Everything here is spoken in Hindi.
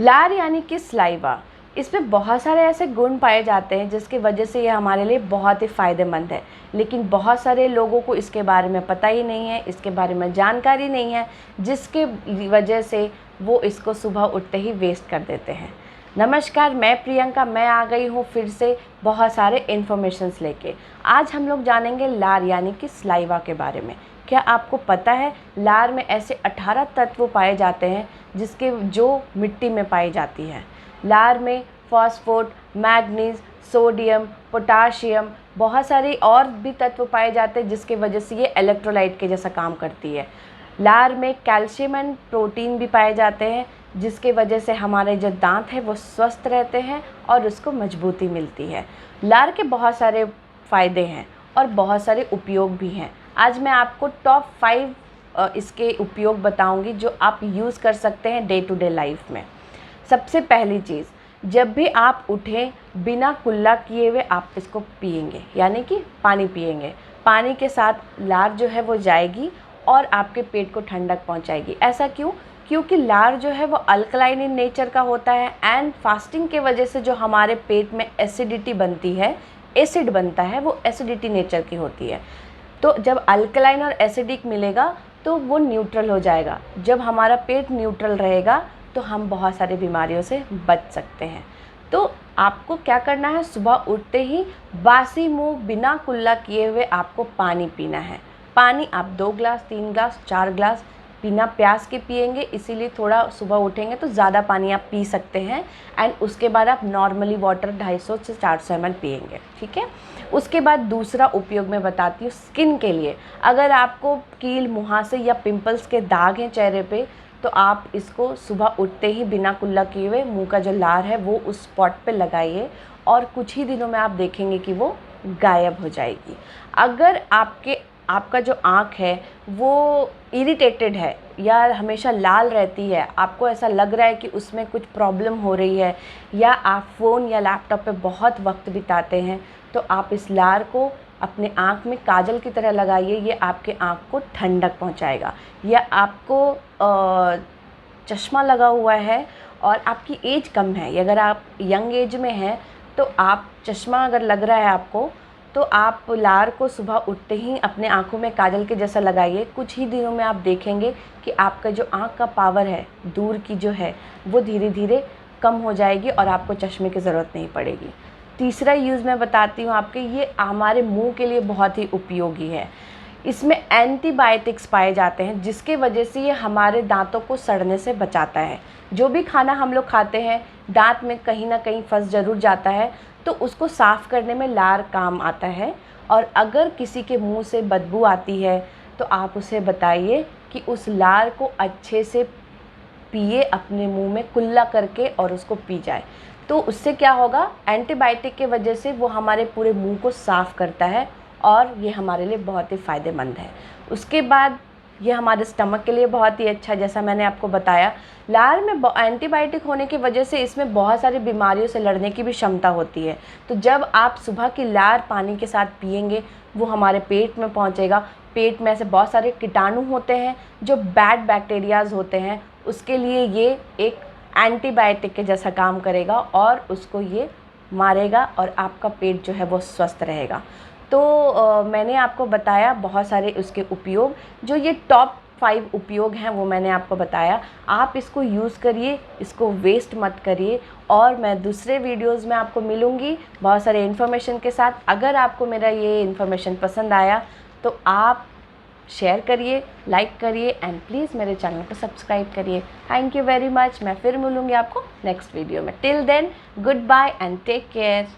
लार यानी कि स्लाइवा, इसमें बहुत सारे ऐसे गुण पाए जाते हैं जिसकी वजह से ये हमारे लिए बहुत ही फ़ायदेमंद है। लेकिन बहुत सारे लोगों को इसके बारे में पता ही नहीं है, इसके बारे में जानकारी नहीं है, जिसके वजह से वो इसको सुबह उठते ही वेस्ट कर देते हैं। नमस्कार, मैं प्रियंका, मैं आ गई हूँ फिर से बहुत सारे इन्फॉर्मेशंस लेके। आज हम लोग जानेंगे लार यानी कि स्लाइवा के बारे में। क्या आपको पता है लार में ऐसे 18 तत्व पाए जाते हैं जो मिट्टी में पाई जाती है। लार में फॉस्फोट, मैग्नीज, सोडियम, पोटाशियम, बहुत सारे और भी तत्व पाए जाते हैं जिसकी वजह से ये इलेक्ट्रोलाइट के जैसा काम करती है। लार में कैल्शियम एंड प्रोटीन भी पाए जाते हैं जिसके वजह से हमारे जो दांत हैं वो स्वस्थ रहते हैं और उसको मजबूती मिलती है। लार के बहुत सारे फ़ायदे हैं और बहुत सारे उपयोग भी हैं। आज मैं आपको टॉप 5 इसके उपयोग बताऊंगी जो आप यूज़ कर सकते हैं डे टू डे लाइफ में। सबसे पहली चीज़, जब भी आप उठें बिना कुल्ला किए हुए आप इसको पिएंगे, यानी कि पानी पिएंगे। पानी के साथ लार जो है वो जाएगी और आपके पेट को ठंडक पहुंचाएगी। ऐसा क्यों? क्योंकि लार जो है वो अल्कलाइन इन नेचर का होता है एंड फास्टिंग के वजह से जो हमारे पेट में एसिडिटी बनती है, एसिड बनता है, वो एसिडिटी नेचर की होती है। तो जब अल्कलाइन और एसिडिक मिलेगा तो वो न्यूट्रल हो जाएगा। जब हमारा पेट न्यूट्रल रहेगा तो हम बहुत सारी बीमारियों से बच सकते हैं। तो आपको क्या करना है, सुबह उठते ही बासी मुंह बिना कुल्ला किए हुए आपको पानी पीना है। पानी आप 2 ग्लास, 3 ग्लास, 4 ग्लास बिना प्यास के पिएंगे, इसीलिए थोड़ा सुबह उठेंगे तो ज़्यादा पानी आप पी सकते हैं। एंड उसके बाद आप नॉर्मली वाटर 250 से 400 ml पिएंगे, ठीक है। उसके बाद दूसरा उपयोग मैं बताती हूँ स्किन के लिए। अगर आपको कील, मुहासे या पिंपल्स के दाग हैं चेहरे पे तो आप इसको सुबह उठते ही बिना कुल्ला किए हुए मुँह का जो लार है वो उस स्पॉट पे लगाइए और कुछ ही दिनों में आप देखेंगे कि वो गायब हो जाएगी। अगर आपका जो आँख है वो इरिटेटेड है या हमेशा लाल रहती है, आपको ऐसा लग रहा है कि उसमें कुछ प्रॉब्लम हो रही है, या आप फ़ोन या लैपटॉप पे बहुत वक्त बिताते हैं, तो आप इस लार को अपने आँख में काजल की तरह लगाइए। ये आपके आँख को ठंडक पहुँचाएगा। या आपको चश्मा लगा हुआ है और आपकी एज कम है, अगर आप यंग एज में हैं तो आप चश्मा अगर लग रहा है आपको, तो आप लार को सुबह उठते ही अपने आँखों में काजल के जैसा लगाइए। कुछ ही दिनों में आप देखेंगे कि आपका जो आँख का पावर है, दूर की जो है, वो धीरे धीरे कम हो जाएगी और आपको चश्मे की ज़रूरत नहीं पड़ेगी। तीसरा यूज़ मैं बताती हूँ आपके, ये हमारे मुंह के लिए बहुत ही उपयोगी है। इसमें एंटीबायोटिक्स पाए जाते हैं जिसके वजह से ये हमारे दांतों को सड़ने से बचाता है। जो भी खाना हम लोग खाते हैं दांत में कहीं ना कहीं फंस ज़रूर जाता है, तो उसको साफ़ करने में लार काम आता है। और अगर किसी के मुंह से बदबू आती है तो आप उसे बताइए कि उस लार को अच्छे से पिए, अपने मुंह में कुल्ला करके और उसको पी जाए। तो उससे क्या होगा, एंटीबायोटिक के वजह से वो हमारे पूरे मुंह को साफ़ करता है और ये हमारे लिए बहुत ही फ़ायदेमंद है। उसके बाद ये हमारे स्टमक के लिए बहुत ही अच्छा, जैसा मैंने आपको बताया, लार में एंटीबायोटिक होने की वजह से इसमें बहुत सारी बीमारियों से लड़ने की भी क्षमता होती है। तो जब आप सुबह की लार पानी के साथ पिएंगे वो हमारे पेट में पहुंचेगा। पेट में ऐसे बहुत सारे कीटाणु होते हैं जो बैड बैक्टीरियाज होते हैं, उसके लिए ये एक एंटीबायोटिक के जैसा काम करेगा और उसको ये मारेगा और आपका पेट जो है वो स्वस्थ रहेगा। तो मैंने आपको बताया बहुत सारे उसके उपयोग, जो ये टॉप 5 उपयोग हैं वो मैंने आपको बताया। आप इसको यूज़ करिए, इसको वेस्ट मत करिए। और मैं दूसरे वीडियोज़ में आपको मिलूँगी बहुत सारे इन्फॉर्मेशन के साथ। अगर आपको मेरा ये इन्फॉर्मेशन पसंद आया तो आप शेयर करिए, लाइक करिए एंड प्लीज़ मेरे चैनल को सब्सक्राइब करिए। Thank you very much. मैं फिर मिलूँगी आपको नेक्स्ट वीडियो में। Till then, goodbye and take care.